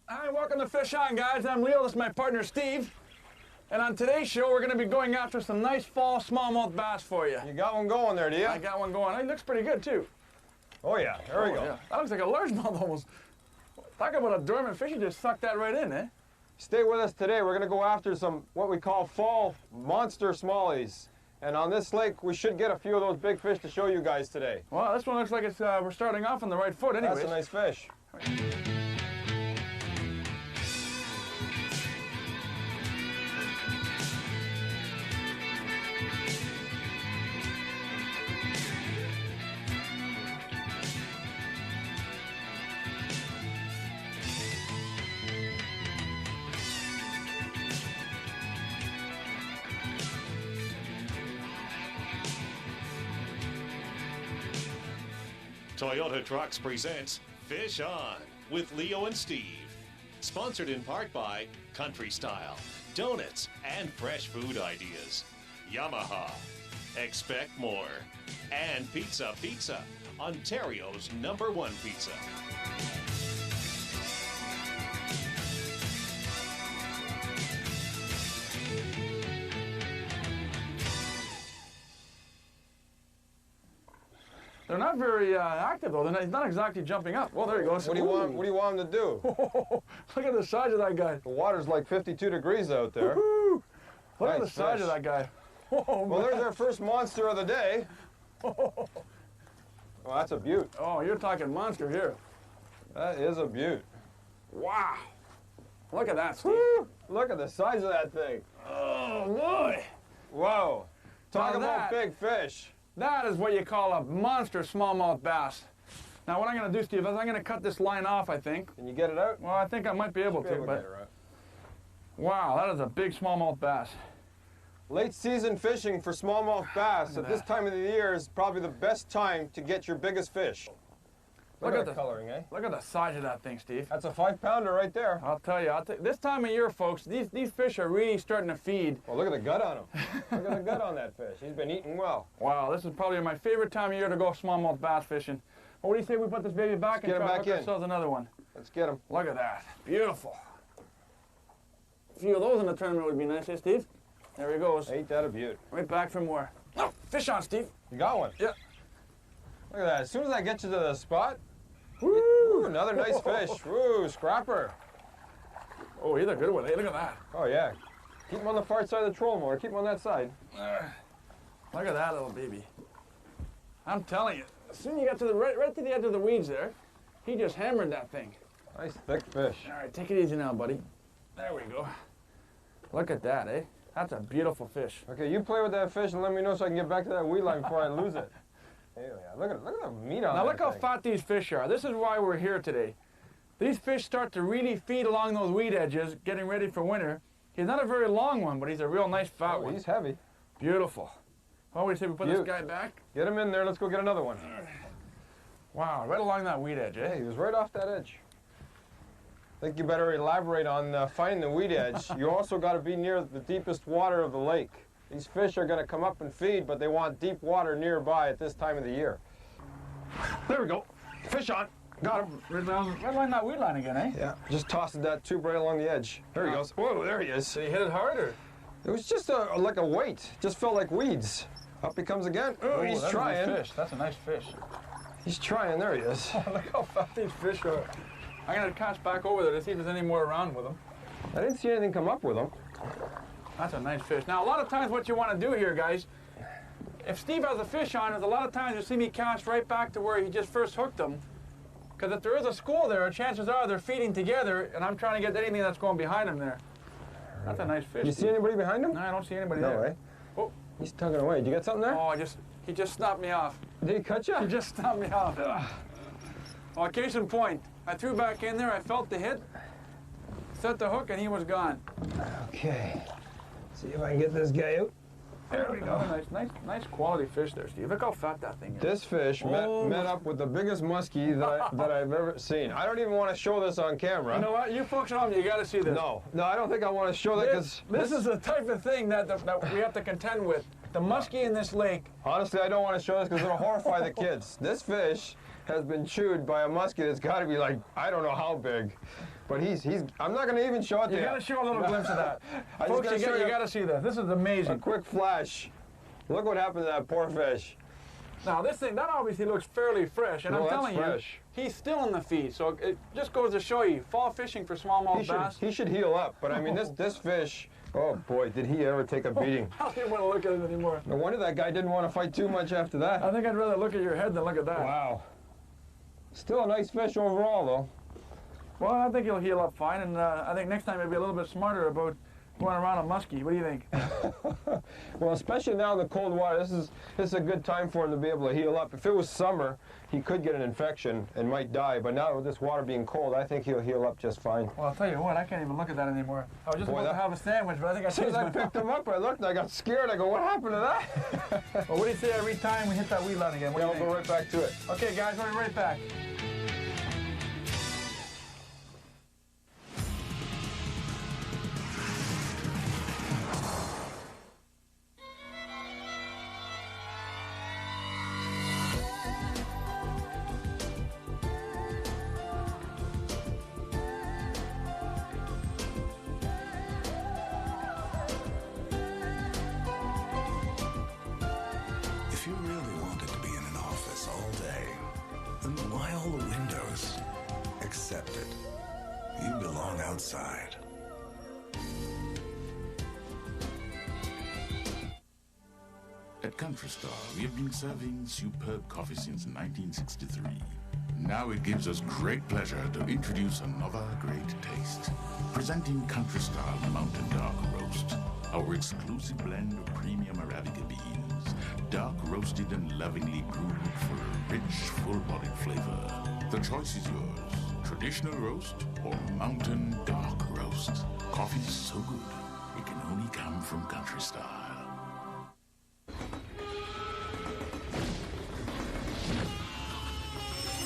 Hi, welcome to Fish On, guys. I'm Leo. This is my partner, Steve. And on today's show, we're going to be going after some nice fall smallmouth bass for you. You got one going there, do you? I got one going. It looks pretty good, too. Oh, yeah. There we go. Yeah. That looks like a largemouth almost. Talk about a dormant fish. You just sucked that right in, eh? Stay with us today. We're going to go after some what we call fall monster smallies. And on this lake, we should get a few of those big fish to show you guys today. Well, this one looks like it's we're starting off on the right foot anyways. That's a nice fish. Toyota Trucks presents Fish On with Leo and Steve. Sponsored in part by Country Style, Donuts, and Fresh Food Ideas. Yamaha, expect more. And Pizza Pizza, Ontario's #1 pizza. They're not very active, though. He's not exactly jumping up. Well, there he goes. What do you want him to do? Look at the size of that guy. The water's like 52 degrees out there. Look at the Nice size fish. of that guy. Oh, Well, man. there's our first monster of the day. Well, that's a beaut. Oh, you're talking monster here. That is a beaut. Wow. Look at that, Steve. Woo! Look at the size of that thing. Oh, boy. Whoa. Talk Now about that- big fish. That is what you call a monster smallmouth bass. Now, what I'm going to do, Steve, is I'm going to cut this line off, I think. Can you get it out? Well, I think I might be able Be to, able to but get it out. wow, that is a big smallmouth bass. Late season fishing for smallmouth bass at this time of the year is probably the best time to get your biggest fish. Look at the coloring, eh? Look at the size of that thing, Steve. That's a 5-pounder right there. I'll tell you, this time of year, folks, these fish are really starting to feed. Well, look at the gut on him. Look at the gut on that fish. He's been eating well. Wow, this is probably my favorite time of year to go smallmouth bass fishing. Well, what do you say we put this baby back and get him try to back hook in. ourselves another one? Let's get him. Look at that. Beautiful. A few of those in the tournament would be nice, eh, Steve? There he goes. Ain't that a beaut? Right back for more. Oh, fish on, Steve. You got one? Yeah. Look at that. As soon as I get you to the spot, Woo! ooh, another nice fish. Woo, scrapper. Oh, he's a good one. Hey, look at that. Oh, yeah. Keep him on the far side of the trolling motor. Keep him on that side. Look at that little baby. I'm telling you, as soon as you got to the right to the edge of the weeds there, he just hammered that thing. Nice thick fish. All right, take it easy now, buddy. There we go. Look at that, eh? That's a beautiful fish. Okay, you play with that fish and let me know so I can get back to that weed line before I lose it. There we are. Look at the meat on Now that look how thing. fat these fish are. This is why we're here today. These fish start to really feed along those weed edges, getting ready for winter. He's not a very long one, but he's a real nice fat Oh, one. he's heavy. Beautiful. Well, what do you say we put this Beaut. guy back? Get him in there. Let's go get another one. Wow, right along that weed edge, eh? Hey, he was right off that edge. I think you better elaborate on finding the weed edge. You also got to be near the deepest water of the lake. These fish are going to come up and feed, but they want deep water nearby at this time of the year. There we go. Fish on. Got him. Right along that weed line again, eh? Yeah, just tossing that tube right along the edge. There he goes. Whoa, there he is. Did he hit it hard, or? It was just like a weight. Just felt like weeds. Up he comes again. Oh, he's that's trying. A nice fish. That's a nice fish. He's trying. There he is. Look how fat these fish are. I'm going to cast back over there to see if there's any more around with them. I didn't see anything come up with him. That's a nice fish. Now, a lot of times what you want to do here, guys, if Steve has a fish on, is a lot of times you'll see me cast right back to where he just first hooked them. Because if there is a school there, chances are they're feeding together, and I'm trying to get anything that's going behind him there. That's a nice fish. You see anybody behind him? No, I don't see anybody No there. way. Oh. He's tugging away. Did you get something there? Oh, he just stopped me off. Did he cut you? He just stopped me off. Well, case in point, I threw back in there, I felt the hit, set the hook, and he was gone. Okay. See if I can get this guy out. There we go. Nice quality fish there, Steve. Look how fat that thing is. This fish met up with the biggest muskie that I've ever seen. I don't even want to show this on camera. You know what? You folks at home, you got to see this. No, I don't think I want to show that because this is the type of thing that we have to contend with. The muskie in this lake. Honestly, I don't want to show this because it'll horrify the kids. This fish has been chewed by a muskie that's got to be like, I don't know how big. But I'm not going to even show it to you. You got to show a little glimpse of that. Folks, you got to see this. This is amazing. A quick flash. Look what happened to that poor fish. Now this thing, that obviously looks fairly fresh, and I'm telling you, he's still in the feed. So it just goes to show you, fall fishing for smallmouth bass. He should heal up, but I mean, this fish, oh boy, did he ever take a beating. I don't even want to look at it anymore. No wonder that guy didn't want to fight too much after that. I think I'd rather look at your head than look at that. Wow. Still a nice fish overall, though. Well, I think he'll heal up fine, and I think next time he'll be a little bit smarter about going around a muskie. What do you think? Well, especially now in the cold water, this is a good time for him to be able to heal up. If it was summer, he could get an infection and might die, but now with this water being cold, I think he'll heal up just fine. Well, I'll tell you what, I can't even look at that anymore. I was just about to have a sandwich, but I think I changed my picked him up, I looked and I got scared. I go, what happened to that? Well, what do you say every time we hit that weed line again? Yeah, we'll go right back to it. Okay, guys, we'll be right back. If you really wanted to be in an office all day, then why all the windows? Accept it. You belong outside. At Country Star, we have been serving superb coffee since 1963. Now it gives us great pleasure to introduce another great taste. Presenting Country Star Mountain Dark Roast, our exclusive blend of premium Arabica beans, dark roasted and lovingly brewed for a rich, full-bodied flavor. The choice is yours, traditional roast or mountain dark roast. Coffee is so good, it can only come from Country Style.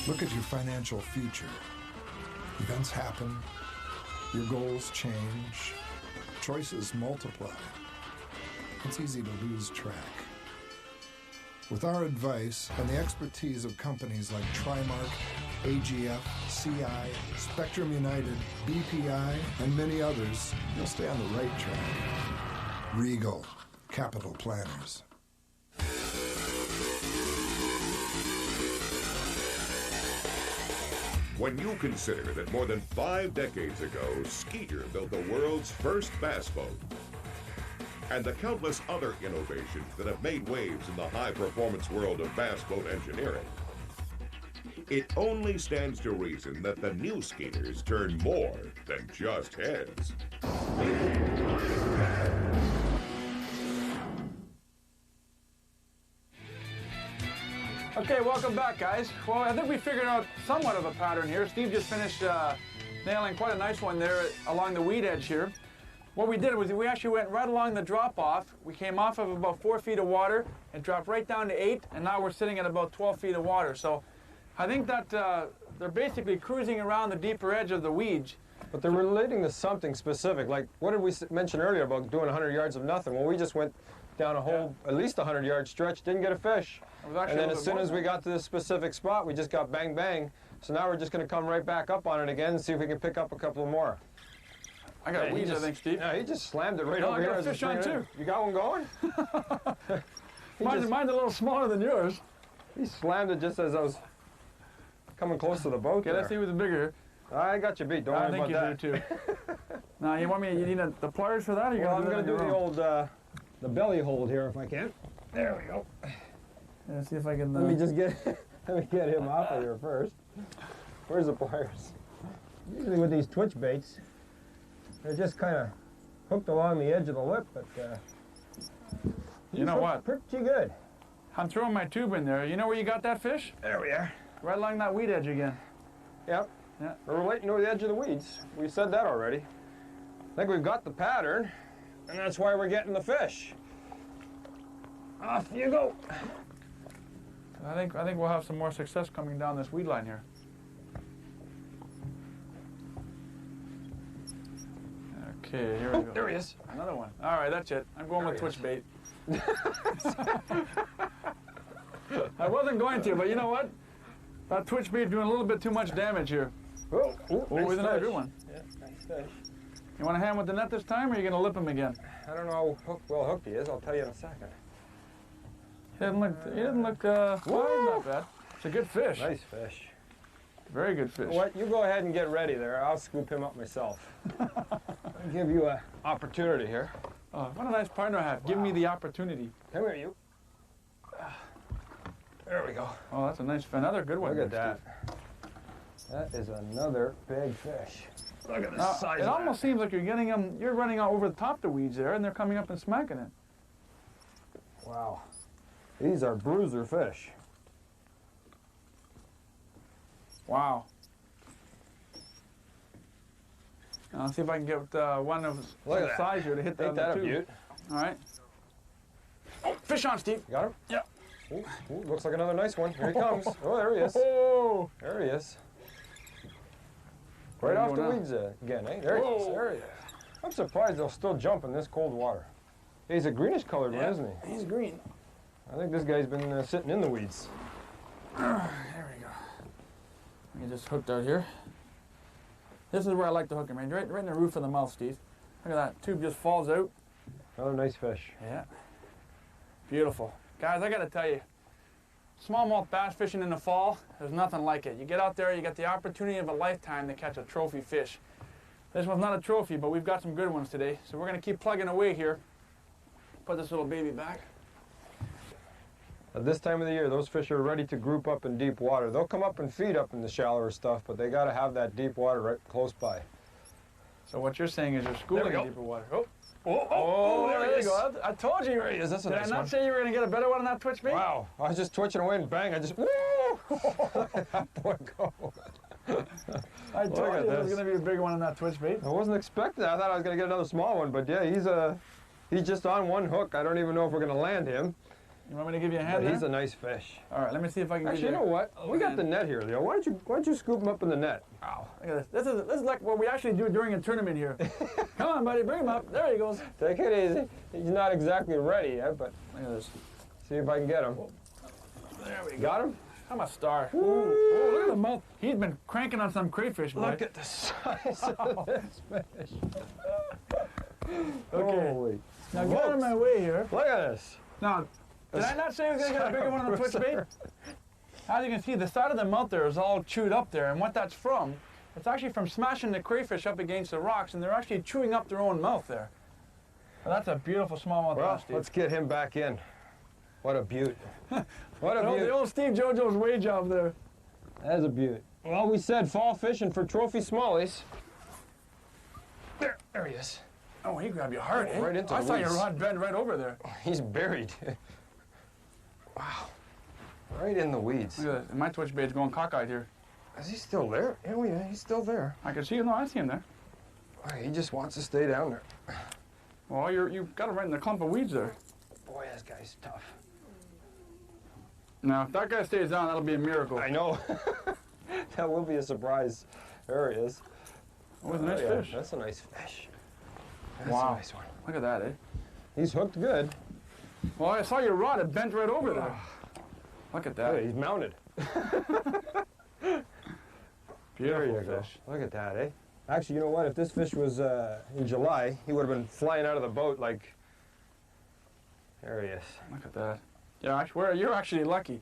Look at your financial future. Events happen, your goals change, choices multiply. It's easy to lose track. With our advice and the expertise of companies like Trimark, AGF, CI, Spectrum United, BPI, and many others, you'll stay on the right track. Regal Capital Planners. When you consider that more than 5 decades ago, Skeeter built the world's first bass boat, and the countless other innovations that have made waves in the high-performance world of bass boat engineering, it only stands to reason that the new Skeeters turn more than just heads. Okay, welcome back, guys. Well, I think we figured out somewhat of a pattern here. Steve just finished nailing quite a nice one there along the weed edge here. What we did was we actually went right along the drop-off. We came off of about 4 feet of water and dropped right down to 8, and now we're sitting at about 12 feet of water. So I think that they're basically cruising around the deeper edge of the weeds. But they're relating to something specific. Like, what did we mention earlier about doing 100 yards of nothing? Well, we just went down a whole, at least 100-yard stretch, didn't get a fish. And then as soon as we got to this specific spot, we just got bang, bang. So now we're just going to come right back up on it again and see if we can pick up a couple more. I got weeds, I think, Steve. Yeah, he just slammed it right over here. I got a fish on, too. You got one going? Mine's a little smaller than yours. He slammed it just as I was coming close to the boat. Okay, let's see who's bigger. I got you beat. Don't worry about that. I think you do, too. Now, you need the pliers for that? Or I'm going to do the old the belly hold here if I can. There we go. Let's see if I can... Let me just get him off of here first. Where's the pliers? Usually with these twitch baits, they're just kind of hooked along the edge of the lip, but you know what? Pretty good. I'm throwing my tube in there. You know where you got that fish? There we are. Right along that weed edge again. Yep. Yeah. We're right near the edge of the weeds. We said that already. I think we've got the pattern, and that's why we're getting the fish. Off you go. I think we'll have some more success coming down this weed line here. Okay, here we go. There he is. Another one. All right, that's it. I'm going with twitch bait. I wasn't going to, but you know what? That twitch bait's doing a little bit too much damage here. Oh, Nice nice another fish. good one. Yeah, nice fish. You want to hand with the net this time, or are you going to lip him again? I don't know how well hooked he is. I'll tell you in a second. He didn't look well, he's not bad. It's a good fish. Nice fish. Very good fish. You know what? You go ahead and get ready there. I'll scoop him up myself. I'll give you an opportunity here. Oh, what a nice partner I have. Give me the opportunity. Come here, you. There we go. Oh, that's a nice fish. Another good one. Look at there, that. That is another big fish. Look at the Now, size it of almost seems like you're getting them. You're running out over the top of the weeds there, and they're coming up and smacking it. that. Wow. These are bruiser fish. Wow. Now, let's see if I can get one of Look at the that. size here to hit that. Ain't that a beaut? All right. Oh, fish on, Steve. You got him? Yep. Ooh, ooh, looks like another nice one. Here he comes. Oh, there he is. Oh. There he is. Where Right are you off the going now? weeds again, eh? There he is. Whoa. There he is. I'm surprised they'll still jump in this cold water. He's a greenish colored one, Yeah, isn't he? He's green. I think this guy's been sitting in the weeds. There we go. Let me just hooked out here. This is where I like to hook him, right in the roof of the mouth, Steve. Look at that. Tube just falls out. Another nice fish. Yeah. Beautiful. Guys, I got to tell you, smallmouth bass fishing in the fall, there's nothing like it. You get out there, you get the opportunity of a lifetime to catch a trophy fish. This one's not a trophy, but we've got some good ones today. So we're going to keep plugging away here. Put this little baby back. At this time of the year, those fish are ready to group up in deep water. They'll come up and feed up in the shallower stuff, but they got to have that deep water right close by. So what you're saying is you're schooling in go. deeper water. Oh, there you go. I told you. There he is. That's a Did nice I not one. say you were going to get a better one on that twitch bait? Wow. I was just twitching away and bang. I just, woo! Look at that boy go. I told Look you at there was this. going to be a bigger one on that twitch bait. I wasn't expecting that. I thought I was going to get another small one, but yeah, he's just on one hook. I don't even know if we're going to land him. You want me to give you a hand But there? he's a nice fish. All right, let me see if I can Actually, give you you know what? We got the net here, Leo. Why don't you scoop him up in the net? Wow. Look at this. This is like what we actually do during a tournament here. Come on, buddy, bring him up. There he goes. Take it easy. He's not exactly ready yet, but Look at this. see if I can get him. There we go. Got him? I'm a star. Ooh. Oh, look at the mouth. He's been cranking on some crayfish, boy. Look at the size of this fish. Okay. Holy. Now get out of my way here. Look at this. Now, did I not say I was going to get a bigger one on the twitch bait? As you can see, the side of the mouth there is all chewed up there, and what that's from, it's actually from smashing the crayfish up against the rocks, and they're actually chewing up their own mouth there. Well, that's a beautiful smallmouth Well, bass, Steve. let's get him back in. What a beaut. What a The beaut. old Steve JoJo's way job there. That's a beaut. Well, we said fall fishing for trophy smallies. There he is. Oh, he grabbed you hard, eh? Right into I the saw your weeds. rod bend right over there. He's buried. Wow. Right in the weeds. Look at that. My twitch bait's going cockeyed here. Is he still there? Oh, yeah, he's still there. I can see him. No, I see him there. He just wants to stay down there. Well, you've got him right in the clump of weeds there. Boy, this guy's tough. Now, if that guy stays down, that'll be a miracle. I know. That will be a surprise. There he is. Oh, it's a nice yeah, fish. That's a nice fish. That's Wow. a nice one. Look at that, eh? He's hooked good. Well, I saw your rod. It bent right over there. Look at that. Hey, he's mounted. Beautiful There you go. fish. Look at that, eh? Actually, you know what? If this fish was in July, he would have been flying out of the boat like... There he is. Look at that. Yeah, actually, you're actually lucky.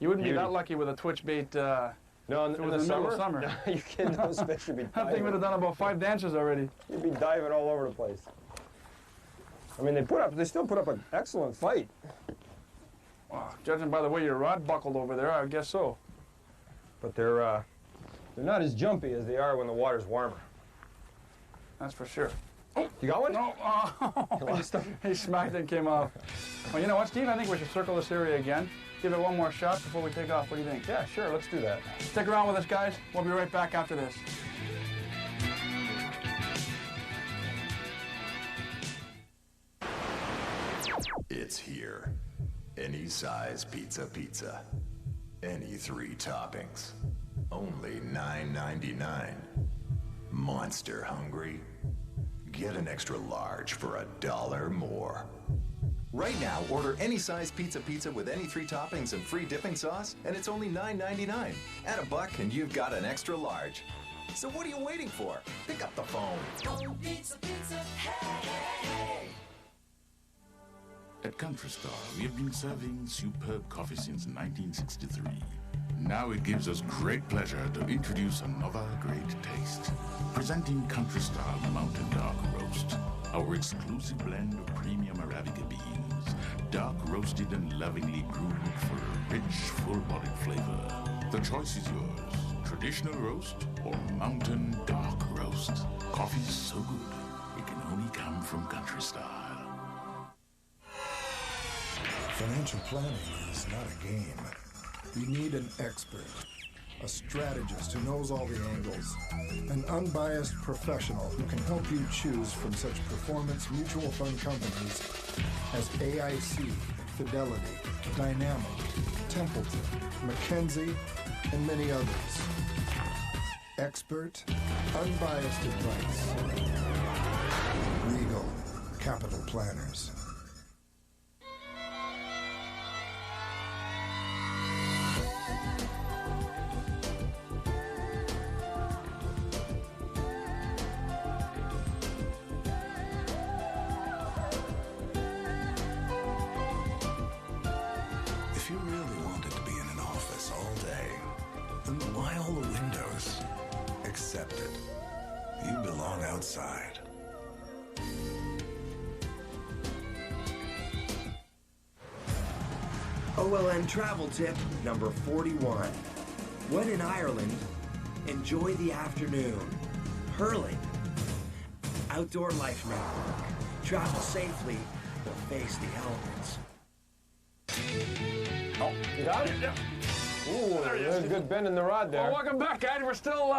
You wouldn't Beauty. be that lucky with a twitch bait. No, in It the was in the middle summer? of summer. No, you kidding? Those fish would be That thing would have diving. done about 5 dances already. You'd be diving all over the place. I mean, they still put up an excellent fight. Wow. Judging by the way your rod buckled over there, I guess so. But they're not as jumpy as they are when the water's warmer. That's for sure. You got one? No. Oh, You lost him? he smacked it and came off. Well, you know what, Steve? I think we should circle this area again. Give it one more shot before we take off. What do you think? Yeah, sure. Let's do that. Stick around with us, guys. We'll be right back after this. It's here. Any size pizza. Any 3 toppings. Only $9.99. Monster hungry? Get an extra large for $1 more. Right now, order any size pizza with any 3 toppings and free dipping sauce, and it's only $9.99. Add $1 and you've got an extra large. So what are you waiting for? Pick up the phone. Oh, pizza, pizza, hey, hey, hey. At Country Star, we have been serving superb coffee since 1963. Now it gives us great pleasure to introduce another great taste. Presenting Country Star Mountain Dark Roast, our exclusive blend of premium Arabica beans, dark roasted and lovingly brewed for a rich, full-bodied flavor. The choice is yours, traditional roast or mountain dark roast. Coffee's so good, it can only come from Country Style. Financial planning is not a game. You need an expert, a strategist who knows all the angles, an unbiased professional who can help you choose from such performance mutual fund companies as AIC, Fidelity, Dynamic, Templeton, McKinsey, and many others. Expert, unbiased advice. Regal Capital Planners. If you really wanted to be in an office all day, then why all the windows? Accept it. You belong outside. OLN travel tip number 41. When in Ireland, enjoy the afternoon. Hurling. Outdoor Life Network. Travel safely or face the elements. Oh, you got it? Yeah. Ooh, there's a good bend in the rod there. Well, welcome back, guys. We're still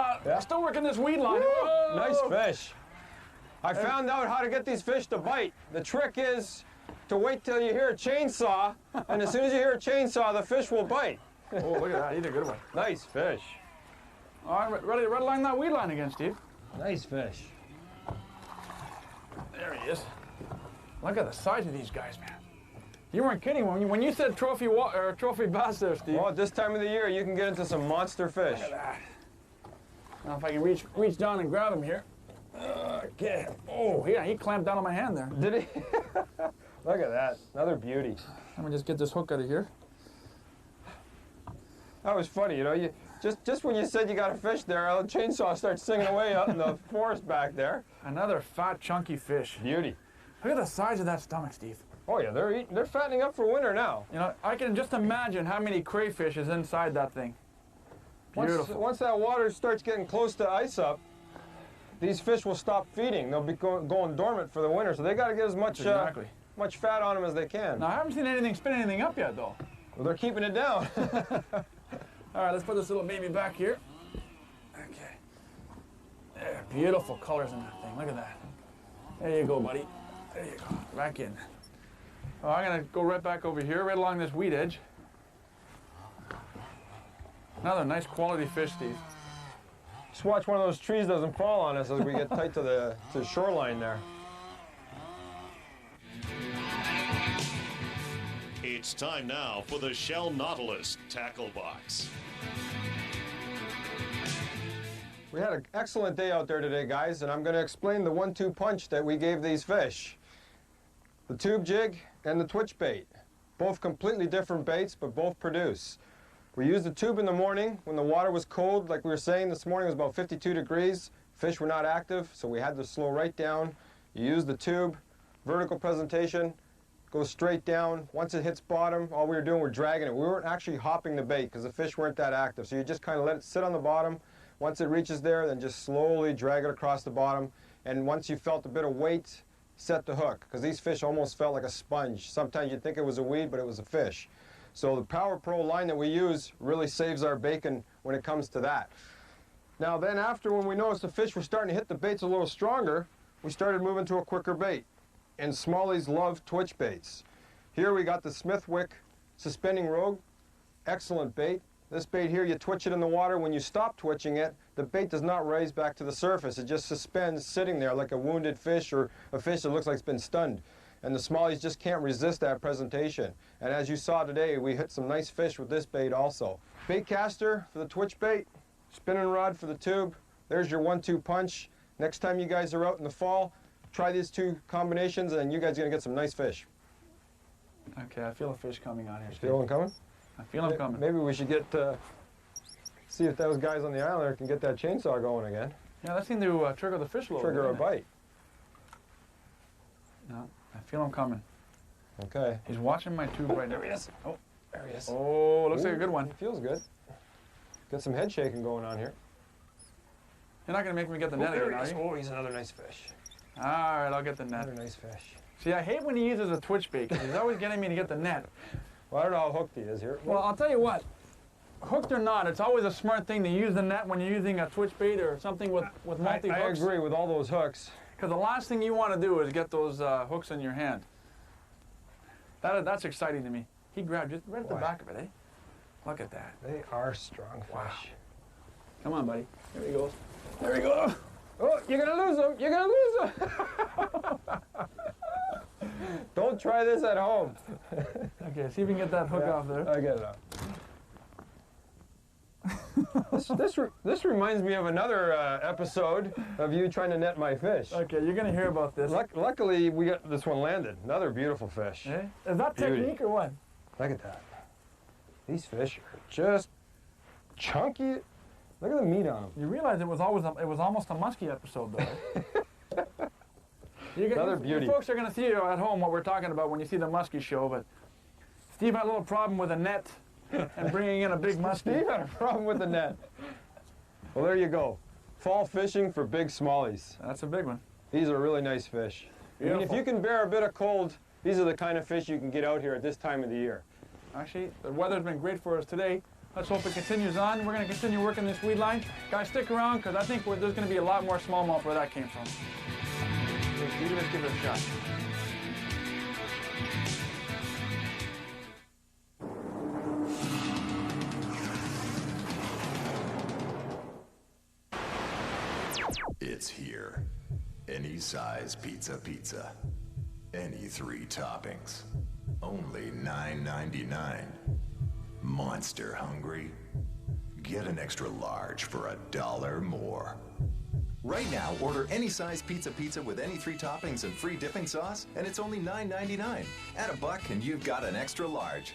working this weed line. Woo! Whoa. Nice fish. I found out how to get these fish to bite. The trick is to wait till you hear a chainsaw, and as soon as you hear a chainsaw, the fish will bite. Oh, look at that. He did a good one. Nice fish. All right, ready to red line that weed line again, Steve. Nice fish. There he is. Look at the size of these guys, man. You weren't kidding when you said trophy bass there, Steve. Well, at this time of the year, you can get into some monster fish. Look at that. Now if I can reach down and grab him here. Okay. Oh, yeah, he clamped down on my hand there. Did he? Look at that. Another beauty. Let me just get this hook out of here. That was funny, you know. You just when you said you got a fish there, a chainsaw starts singing away out in the forest back there. Another fat, chunky fish. Beauty. Look at the size of that stomach, Steve. Oh yeah, they're fattening up for winter now. You know, I can just imagine how many crayfish is inside that thing. Beautiful. Once that water starts getting close to ice up, these fish will stop feeding. They'll be going dormant for the winter, so they got to get as much much fat on them as they can. Now I haven't seen anything spin anything up yet, though. Well, they're keeping it down. All right, let's put this little baby back here. Okay. There, beautiful colors in that thing. Look at that. There you go, buddy. There you go. Back in. Oh, I'm gonna go right back over here, right along this weed edge. Another nice quality fish, Steve. Just watch one of those trees doesn't fall on us as we get tight to the shoreline there. It's time now for the Shell Nautilus Tackle Box. We had an excellent day out there today, guys, and I'm going to explain the 1-2 punch that we gave these fish. The tube jig and the twitch bait. Both completely different baits, but both produce. We used the tube in the morning when the water was cold. Like we were saying, this morning was about 52 degrees. Fish were not active, so we had to slow right down. You use the tube, vertical presentation, goes straight down. Once it hits bottom, all we were doing, we're dragging it. We weren't actually hopping the bait because the fish weren't that active. So you just kind of let it sit on the bottom. Once it reaches there, then just slowly drag it across the bottom. And once you felt a bit of weight, set the hook, because these fish almost felt like a sponge. Sometimes you'd think it was a weed, but it was a fish. So the Power Pro line that we use really saves our bacon when it comes to that. Now then after, when we noticed the fish were starting to hit the baits a little stronger, we started moving to a quicker bait. And smallies love twitch baits. Here we got the Smithwick Suspending Rogue. Excellent bait. This bait here, you twitch it in the water. When you stop twitching it, the bait does not raise back to the surface. It just suspends sitting there like a wounded fish or a fish that looks like it's been stunned. and the smallies just can't resist that presentation. And as you saw today, we hit some nice fish with this bait also. Bait caster for the twitch bait, spinning rod for the tube. There's your 1-2 punch. Next time you guys are out in the fall, try these two combinations and you guys are gonna get some nice fish. Okay, I feel a fish coming on here. Steve. Feel them coming? I feel them coming. Maybe we should get, see if those guys on the island can get that chainsaw going again. Yeah, that seemed to trigger the fish a little bit. Trigger a bite. No, I feel him coming. Okay. He's watching my tube right now. There he is. Oh, there he is. Oh, looks like a good one. Feels good. Got some head shaking going on here. You're not going to make me get the net again, are you? Oh, he's another nice fish. All right, I'll get the net. Another nice fish. See, I hate when he uses a twitch bait because he's always getting me to get the net. Well, I don't know how hooked he is here. Well, I'll tell you what. Hooked or not, it's always a smart thing to use the net when you're using a twitch bait or something with multi-hooks. I agree with all those hooks. Because the last thing you want to do is get those hooks in your hand. That's exciting to me. He grabbed just right at the back of it, eh? Look at that. They are strong fish. Come on, buddy. There he goes. There he goes. Oh, you're going to lose him. You're going to lose him. Don't try this at home. Okay, see if we can get that hook off there. I get it off. This reminds me of another episode of you trying to net my fish. Okay, you're going to hear about this. Luckily, we got this one landed. Another beautiful fish. Eh? Is that technique or what? Look at that. These fish are just chunky. Look at the meat on them. You realize it was almost a musky episode, though. Another beauty. You folks are going to see at home what we're talking about when you see the muskie show, but Steve had a little problem with a net and bringing in a big muskie. Steve had a problem with the net. Well, there you go. Fall fishing for big smallies. That's a big one. These are really nice fish. I mean, if you can bear a bit of cold, these are the kind of fish you can get out here at this time of the year. Actually, the weather's been great for us today. Let's hope it continues on. We're going to continue working this weed line. Guys, stick around because I think there's going to be a lot more smallmouth where that came from. Let's give it a shot. It's here. Any size pizza. Any 3 toppings. Only $9.99. Monster hungry? Get an extra large for $1 more. Right now, order any size pizza with any 3 toppings and free dipping sauce, and it's only $9.99. Add $1 and you've got an extra large.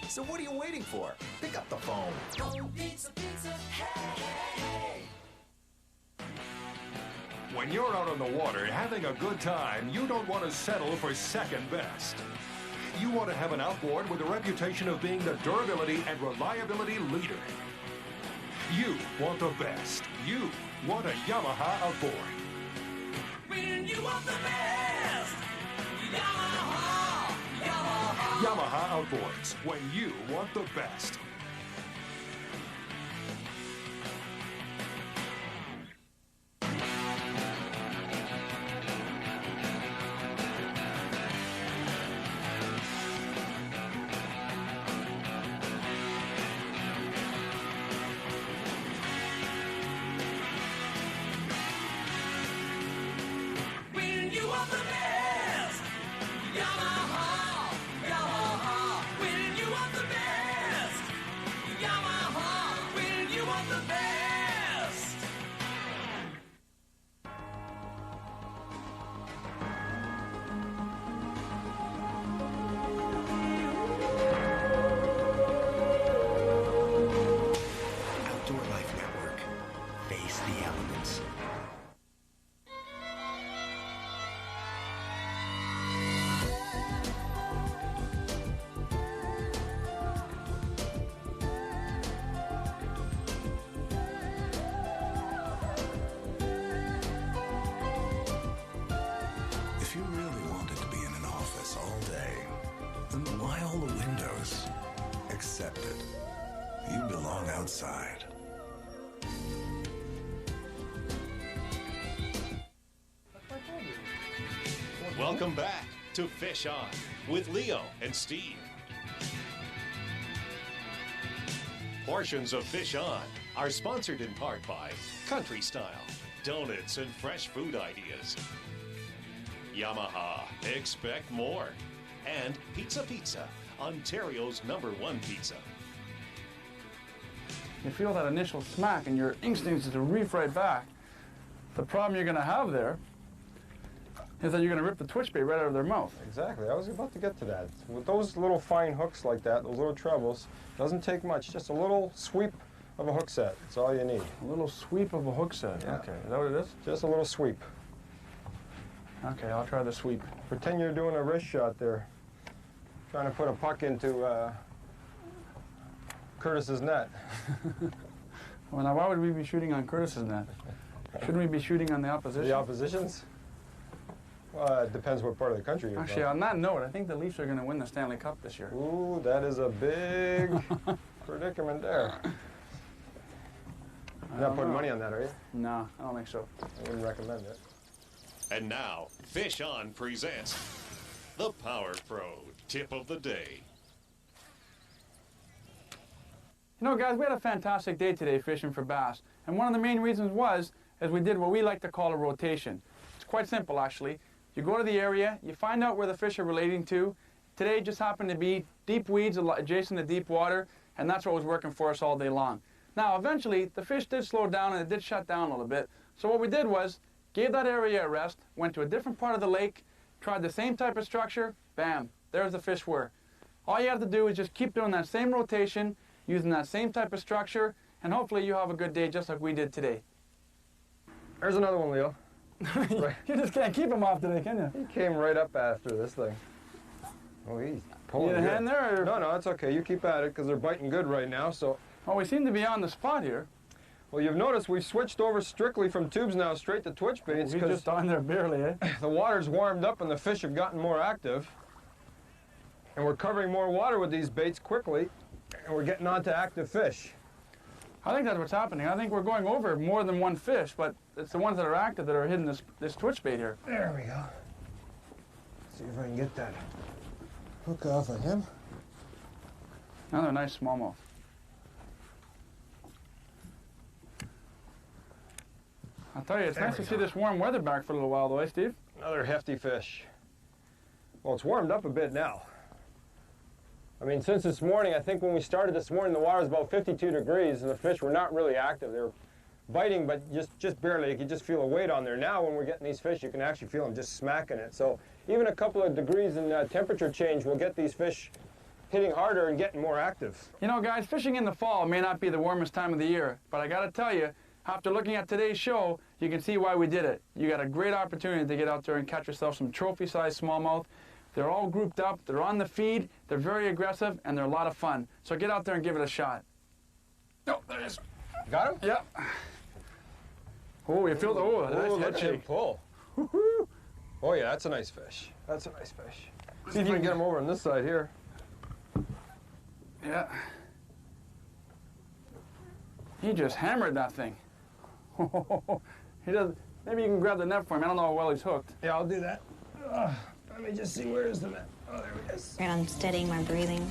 So what are you waiting for? Pick up the phone. Pizza, hey. When you're out on the water having a good time, you don't want to settle for second best. You want to have an outboard with a reputation of being the durability and reliability leader. You want the best. You want a Yamaha outboard. When you want the best, Yamaha. Yamaha outboards, when you want the best. When you want the best, Yamaha. When you want the best, Yamaha. When you want the best. Outdoor Life Network. Face the elements. If you really wanted to be in an office all day, then why all the windows? Accept it. You belong outside. Welcome back to Fish On with Leo and Steve. Portions of Fish On are sponsored in part by Country Style, donuts and fresh food ideas. Yamaha, expect more. And Pizza Pizza, Ontario's #1 pizza. You feel that initial smack and your instinct is to reef right back. The problem you're going to have there is that you're going to rip the twitch bait right out of their mouth. Exactly. I was about to get to that. With those little fine hooks like that, those little trebles, doesn't take much. Just a little sweep of a hook set. That's all you need. A little sweep of a hook set. Yeah. Okay, is that what it is? Just a little sweep. Okay, I'll try the sweep. Pretend you're doing a wrist shot there. Trying to put a puck into Curtis's net. Well, now why would we be shooting on Curtis's net? Shouldn't we be shooting on the opposition? The opposition's? Well, it depends what part of the country you're Actually, on that note, I think the Leafs are going to win the Stanley Cup this year. Ooh, that is a big predicament there. You're not putting money on that, are you? No, I don't think so. I wouldn't recommend it. And now, Fish On presents the Power Pro Tip of the Day. You know, guys, we had a fantastic day today fishing for bass. And one of the main reasons was, is we did what we like to call a rotation. It's quite simple, actually. You go to the area, you find out where the fish are relating to. Today it just happened to be deep weeds adjacent to deep water, and that's what was working for us all day long. Now, eventually, the fish did slow down and it did shut down a little bit. So what we did was, gave that area a rest, went to a different part of the lake, tried the same type of structure, bam, there's the fish were. All you have to do is just keep doing that same rotation, using that same type of structure, and hopefully you have a good day just like we did today. There's another one, Leo. Right. You just can't keep him off today, can you? He came right up after this thing. Oh, he's pulling You need a good. hand there? Or? No, it's okay. You keep at it because they're biting good right now. So. Well, we seem to be on the spot here. Well, you've noticed we've switched over strictly from tubes now straight to twitch baits. We're just on there barely, eh? The water's warmed up and the fish have gotten more active. And we're covering more water with these baits quickly, and we're getting onto active fish. I think that's what's happening. I think we're going over more than one fish, but it's the ones that are active that are hitting this twitch bait here. There we go. See if I can get that hook off of him. Another nice smallmouth. I'll tell you, it's nice to see this warm weather back for a little while, though, eh, Steve? Another hefty fish. Well, it's warmed up a bit now. I mean, since this morning, I think when we started this morning, the water was about 52 degrees, and the fish were not really active. They were biting, but just barely. You could just feel a weight on there. Now, when we're getting these fish, you can actually feel them just smacking it. So even a couple of degrees in temperature change will get these fish hitting harder and getting more active. You know, guys, fishing in the fall may not be the warmest time of the year, but I got to tell you, after looking at today's show, you can see why we did it. You got a great opportunity to get out there and catch yourself some trophy-sized smallmouth. They're all grouped up, they're on the feed, they're very aggressive, and they're a lot of fun. So get out there and give it a shot. Oh, there it is. Got him? Yep. Oh, you feel the, nice head shake. Pull. Oh yeah, that's a nice fish. That's a nice fish. See if we can get him over on this side here. Yeah. He just hammered that thing. He does. Maybe you can grab the net for him. I don't know how well he's hooked. Yeah, I'll do that. Let me just see, where is the net? Oh, there it is. And I'm steadying my breathing.